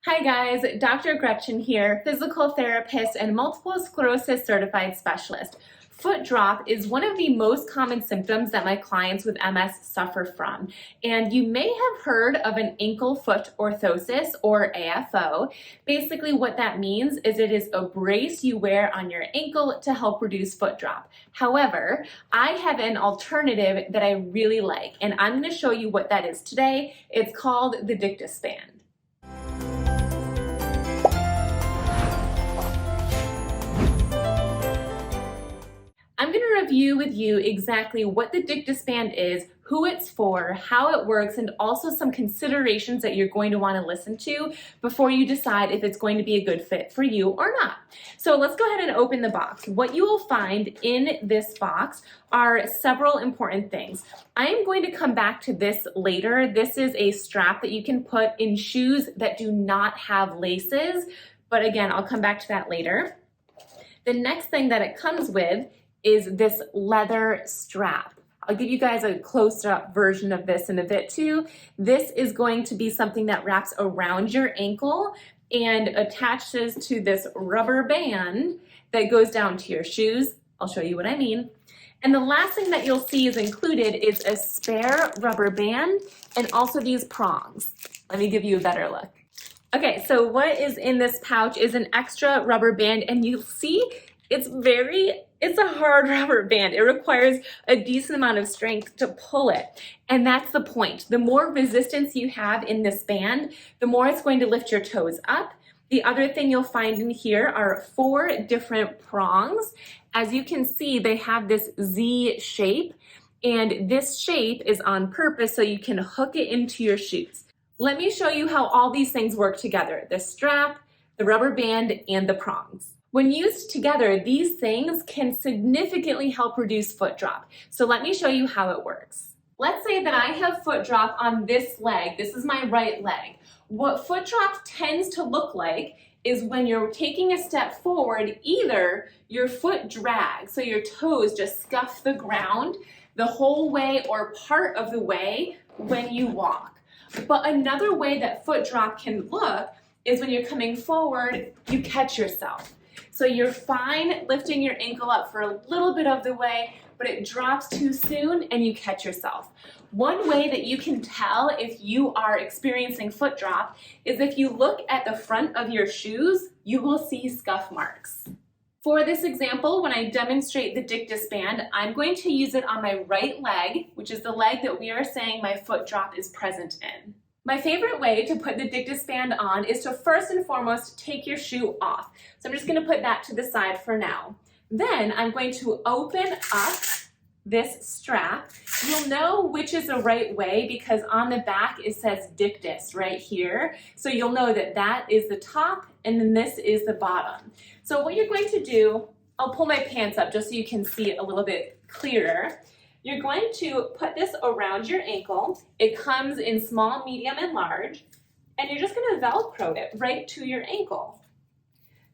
Hi guys, Dr. Gretchen here, physical therapist and multiple sclerosis certified specialist. Foot drop is one of the most common symptoms that my clients with MS suffer from. And you may have heard of an ankle foot orthosis or AFO. Basically what that means is it is a brace you wear on your ankle to help reduce foot drop. However, I have an alternative that I really like, and I'm going to show you what that is today. It's called the Dictaspan. I'm going to review with you exactly what the Dictaspan is, who it's for, how it works, and also some considerations that you're going to want to listen to before you decide if it's going to be a good fit for you or not. So let's go ahead and open the box. What you will find in this box are several important things. I am going to come back to this later. This is a strap that you can put in shoes that do not have laces, but again, I'll come back to that later. The next thing that it comes with is this leather strap. I'll give you guys a close-up version of this in a bit too. This is going to be something that wraps around your ankle and attaches to this rubber band that goes down to your shoes. I'll show you what I mean. And the last thing that you'll see is included is a spare rubber band and also these prongs. Let me give you a better look. Okay, so what is in this pouch is an extra rubber band, and you'll see it's a hard rubber band. It requires a decent amount of strength to pull it. And that's the point. The more resistance you have in this band, the more it's going to lift your toes up. The other thing you'll find in here are 4 different prongs. As you can see, they have this Z shape, and this shape is on purpose so you can hook it into your shoes. Let me show you how all these things work together: the strap, the rubber band, and the prongs. When used together, these things can significantly help reduce foot drop. So let me show you how it works. Let's say that I have foot drop on this leg. This is my right leg. What foot drop tends to look like is when you're taking a step forward, either your foot drags, so your toes just scuff the ground the whole way or part of the way when you walk. But another way that foot drop can look is when you're coming forward, you catch yourself. So you're fine lifting your ankle up for a little bit of the way, but it drops too soon and you catch yourself. One way that you can tell if you are experiencing foot drop is if you look at the front of your shoes, you will see scuff marks. For this example, when I demonstrate the Dictaspan, I'm going to use it on my right leg, which is the leg that we are saying my foot drop is present in. My favorite way to put the Dictaspan on is to first and foremost take your shoe off. So I'm just going to put that to the side for now. Then I'm going to open up this strap. You'll know which is the right way because on the back it says Dictas right here. So you'll know that that is the top and then this is the bottom. So what you're going to do, I'll pull my pants up just so you can see it a little bit clearer. You're going to put this around your ankle. It comes in small, medium, and large, and you're just going to Velcro it right to your ankle.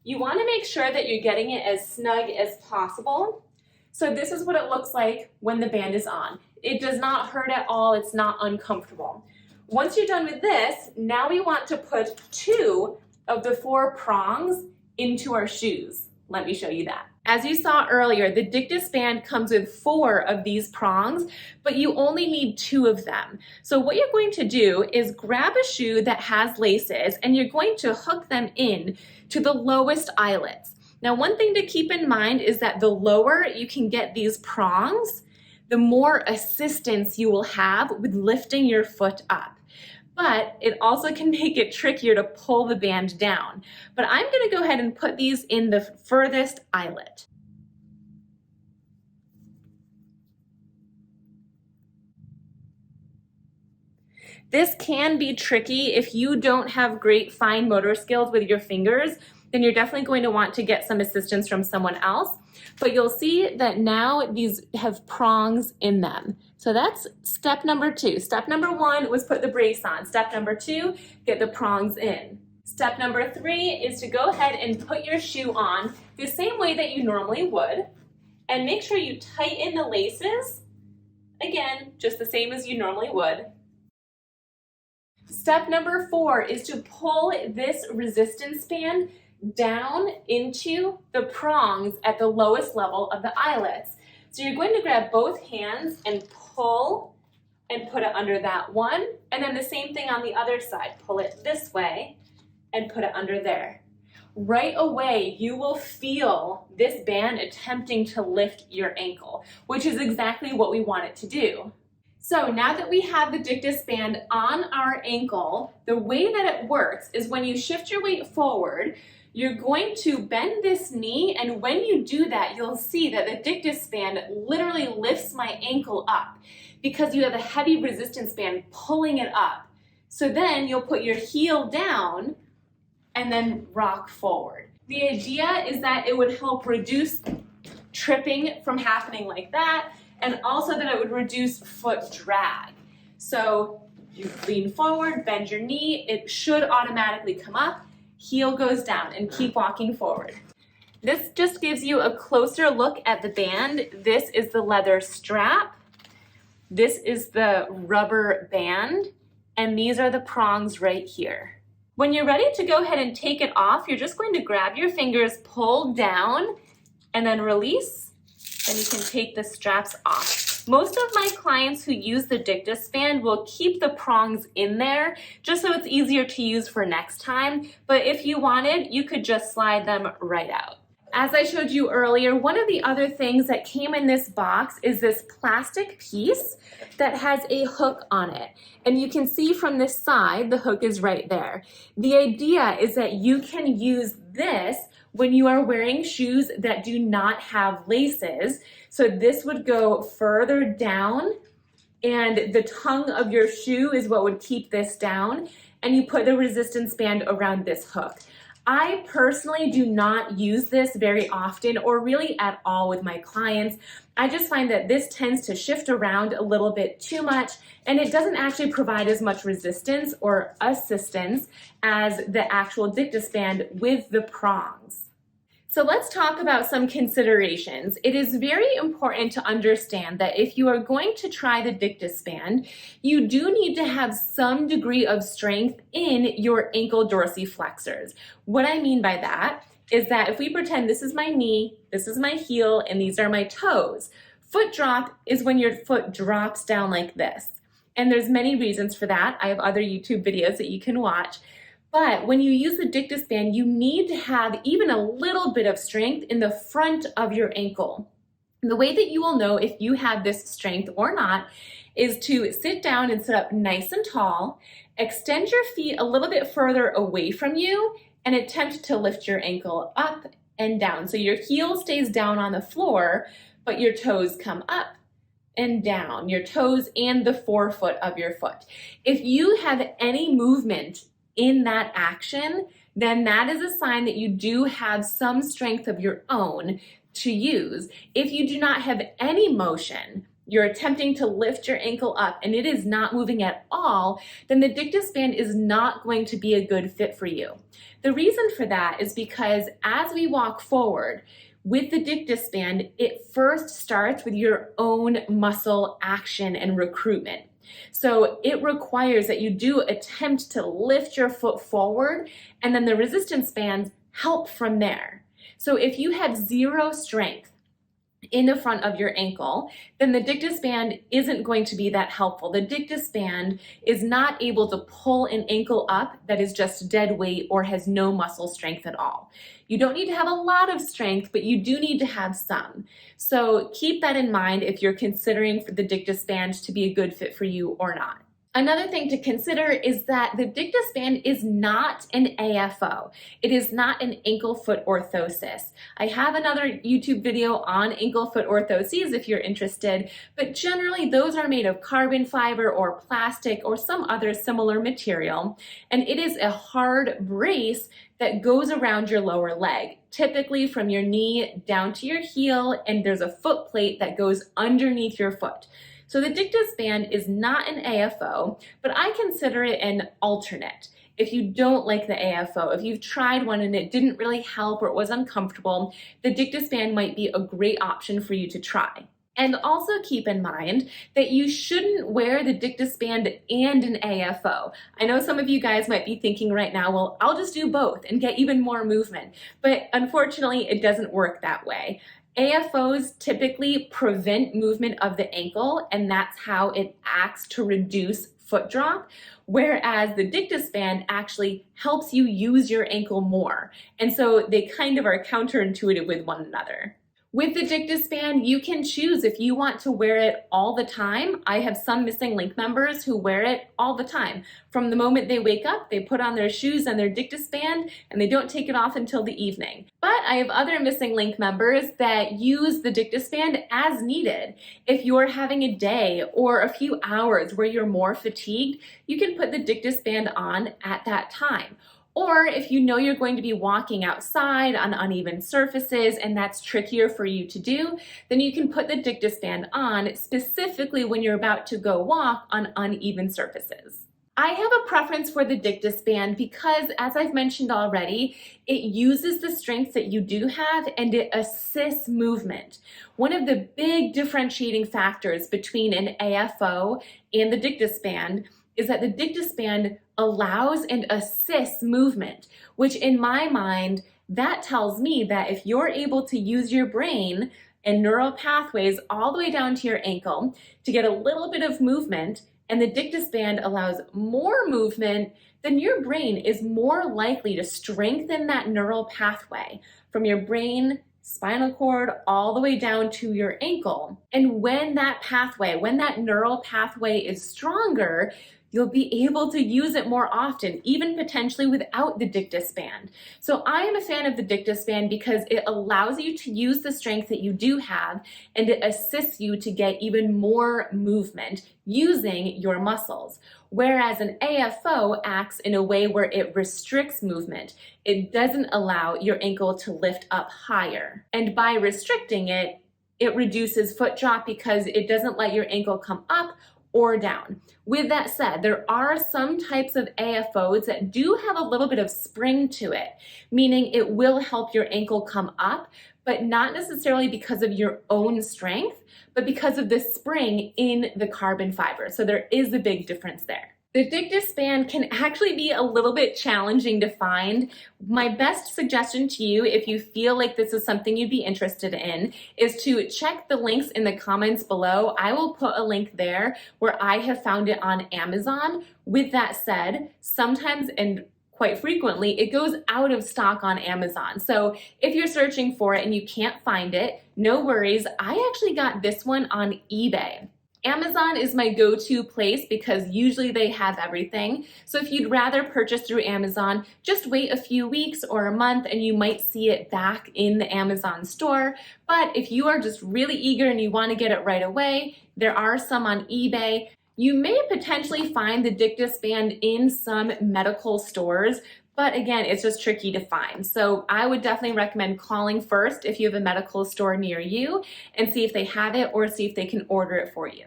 You want to make sure that you're getting it as snug as possible. So this is what it looks like when the band is on. It does not hurt at all. It's not uncomfortable. Once you're done with this, now we want to put 2 of the 4 prongs into our shoes. Let me show you that. As you saw earlier, the Dictaspan comes with 4 of these prongs, but you only need 2 of them. So what you're going to do is grab a shoe that has laces and you're going to hook them in to the lowest eyelets. Now, one thing to keep in mind is that the lower you can get these prongs, the more assistance you will have with lifting your foot up. But it also can make it trickier to pull the band down. But I'm going to go ahead and put these in the furthest eyelet. This can be tricky if you don't have great fine motor skills with your fingers. Then you're definitely going to want to get some assistance from someone else. But you'll see that now these have prongs in them. So that's step number 2. Step number 1 was put the brace on. Step number 2, get the prongs in. Step number 3 is to go ahead and put your shoe on the same way that you normally would, and make sure you tighten the laces, again, just the same as you normally would. Step number 4 is to pull this resistance band down into the prongs at the lowest level of the eyelets. So you're going to grab both hands and pull and put it under that one, and then the same thing on the other side. Pull it this way and put it under there. Right away, you will feel this band attempting to lift your ankle, which is exactly what we want it to do. So now that we have the Dictus band on our ankle, the way that it works is when you shift your weight forward, you're going to bend this knee, and when you do that, you'll see that the Dictus band literally lifts my ankle up because you have a heavy resistance band pulling it up. So then you'll put your heel down and then rock forward. The idea is that it would help reduce tripping from happening like that, and also that it would reduce foot drag. So you lean forward, bend your knee, it should automatically come up, heel goes down, and keep walking forward. This just gives you a closer look at the band. This is the leather strap, this is the rubber band, and these are the prongs right here. When you're ready to go ahead and take it off, you're just going to grab your fingers, pull down, and then release, and you can take the straps off. Most of my clients who use the Dictus band will keep the prongs in there just so it's easier to use for next time, but if you wanted, you could just slide them right out. As I showed you earlier, one of the other things that came in this box is this plastic piece that has a hook on it. And you can see from this side, the hook is right there. The idea is that you can use this when you are wearing shoes that do not have laces. So this would go further down, and the tongue of your shoe is what would keep this down, and you put the resistance band around this hook. I personally do not use this very often or really at all with my clients. I just find that this tends to shift around a little bit too much, and it doesn't actually provide as much resistance or assistance as the actual Dictus band with the prongs. So let's talk about some considerations. It is very important to understand that if you are going to try the Dictus band, you do need to have some degree of strength in your ankle dorsiflexors. What I mean by that is that if we pretend this is my knee, this is my heel, and these are my toes, foot drop is when your foot drops down like this. And there's many reasons for that. I have other YouTube videos that you can watch. But when you use the Dictus band, you need to have even a little bit of strength in the front of your ankle. And the way that you will know if you have this strength or not is to sit down and sit up nice and tall, extend your feet a little bit further away from you, and attempt to lift your ankle up and down. So your heel stays down on the floor, but your toes come up and down, your toes and the forefoot of your foot. If you have any movement in that action, then that is a sign that you do have some strength of your own to use. If you do not have any motion, you're attempting to lift your ankle up and it is not moving at all, then the Dictus band is not going to be a good fit for you. The reason for that is because as we walk forward, with the Dictus band, it first starts with your own muscle action and recruitment. So it requires that you do attempt to lift your foot forward, and then the resistance bands help from there. So if you have zero strength in the front of your ankle, then the Dictus band isn't going to be that helpful. The Dictus band is not able to pull an ankle up that is just dead weight or has no muscle strength at all. You don't need to have a lot of strength, but you do need to have some. So keep that in mind if you're considering for the Dictus band to be a good fit for you or not. Another thing to consider is that the Dictus band is not an AFO. It is not an ankle-foot orthosis. I have another YouTube video on ankle-foot orthoses if you're interested, but generally those are made of carbon fiber or plastic or some other similar material, and it is a hard brace that goes around your lower leg, typically from your knee down to your heel, and there's a foot plate that goes underneath your foot. So the Dictus band is not an AFO, but I consider it an alternate. If you don't like the AFO, if you've tried one and it didn't really help or it was uncomfortable, the Dictus band might be a great option for you to try. And also keep in mind that you shouldn't wear the Dictaspan and an AFO. I know some of you guys might be thinking right now, well, I'll just do both and get even more movement. But unfortunately, it doesn't work that way. AFOs typically prevent movement of the ankle, and that's how it acts to reduce foot drop, whereas the Dictaspan actually helps you use your ankle more. And so they kind of are counterintuitive with one another. With the Dictaspan, you can choose if you want to wear it all the time. I have some Missing Link members who wear it all the time. From the moment they wake up, they put on their shoes and their Dictaspan, and they don't take it off until the evening. But I have other Missing Link members that use the Dictaspan as needed. If you're having a day or a few hours where you're more fatigued, you can put the Dictaspan on at that time. Or if you know you're going to be walking outside on uneven surfaces and that's trickier for you to do, then you can put the Dictaspan on specifically when you're about to go walk on uneven surfaces. I have a preference for the Dictaspan because, as I've mentioned already, it uses the strength that you do have and it assists movement. One of the big differentiating factors between an AFO and the Dictaspan is that the Dictaspan allows and assists movement, which in my mind, that tells me that if you're able to use your brain and neural pathways all the way down to your ankle to get a little bit of movement, and the Dictaspan allows more movement, then your brain is more likely to strengthen that neural pathway from your brain, spinal cord, all the way down to your ankle. And when that neural pathway is stronger, you'll be able to use it more often, even potentially without the Dictaspan. So I am a fan of the Dictaspan because it allows you to use the strength that you do have, and it assists you to get even more movement using your muscles. Whereas an AFO acts in a way where it restricts movement. It doesn't allow your ankle to lift up higher. And by restricting it, it reduces foot drop because it doesn't let your ankle come up or down. With that said, there are some types of AFOs that do have a little bit of spring to it, meaning it will help your ankle come up, but not necessarily because of your own strength, but because of the spring in the carbon fiber. So there is a big difference there. The Dictaspan can actually be a little bit challenging to find. My best suggestion to you, if you feel like this is something you'd be interested in, is to check the links in the comments below. I will put a link there where I have found it on Amazon. With that said, sometimes and quite frequently, it goes out of stock on Amazon. So if you're searching for it and you can't find it, no worries. I actually got this one on eBay. Amazon is my go-to place because usually they have everything. So if you'd rather purchase through Amazon, just wait a few weeks or a month and you might see it back in the Amazon store. But if you are just really eager and you want to get it right away, there are some on eBay. You may potentially find the Dictaspan in some medical stores, but again, it's just tricky to find. So I would definitely recommend calling first if you have a medical store near you and see if they have it or see if they can order it for you.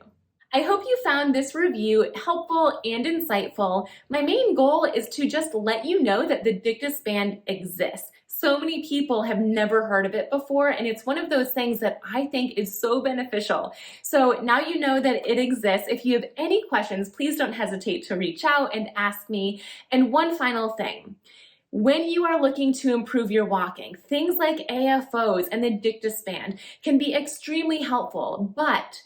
I hope you found this review helpful and insightful. My main goal is to just let you know that the Dictaspan exists. So many people have never heard of it before, and it's one of those things that I think is so beneficial. So now you know that it exists. If you have any questions, please don't hesitate to reach out and ask me. And one final thing. When you are looking to improve your walking, things like AFOs and the Dictaspan can be extremely helpful, but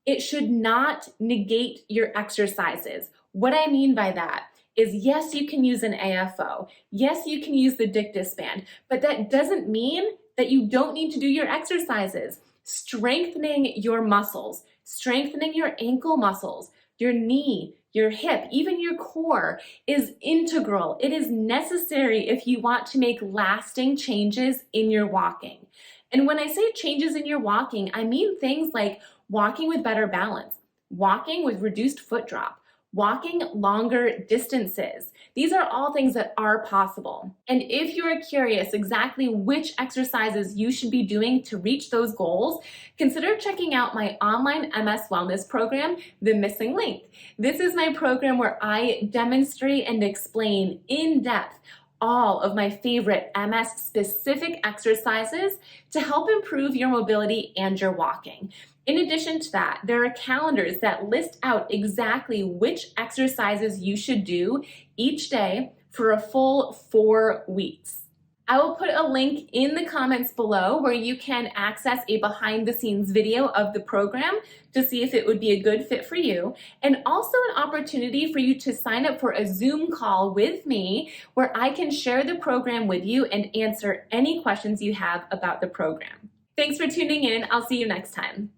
it should not negate your exercises. What I mean by that is, yes, you can use an AFO. Yes, you can use the Dictaspan, but that doesn't mean that you don't need to do your exercises. Strengthening your muscles, strengthening your ankle muscles, your knee, your hip, even your core is integral. It is necessary if you want to make lasting changes in your walking. And when I say changes in your walking, I mean things like walking with better balance, walking with reduced foot drop, walking longer distances. These are all things that are possible. And if you're curious exactly which exercises you should be doing to reach those goals, consider checking out my online MS wellness program, The Missing Link. This is my program where I demonstrate and explain in depth all of my favorite MS-specific exercises to help improve your mobility and your walking. In addition to that, there are calendars that list out exactly which exercises you should do each day for a full 4 weeks. I will put a link in the comments below where you can access a behind-the-scenes video of the program to see if it would be a good fit for you, and also an opportunity for you to sign up for a Zoom call with me where I can share the program with you and answer any questions you have about the program. Thanks for tuning in. I'll see you next time.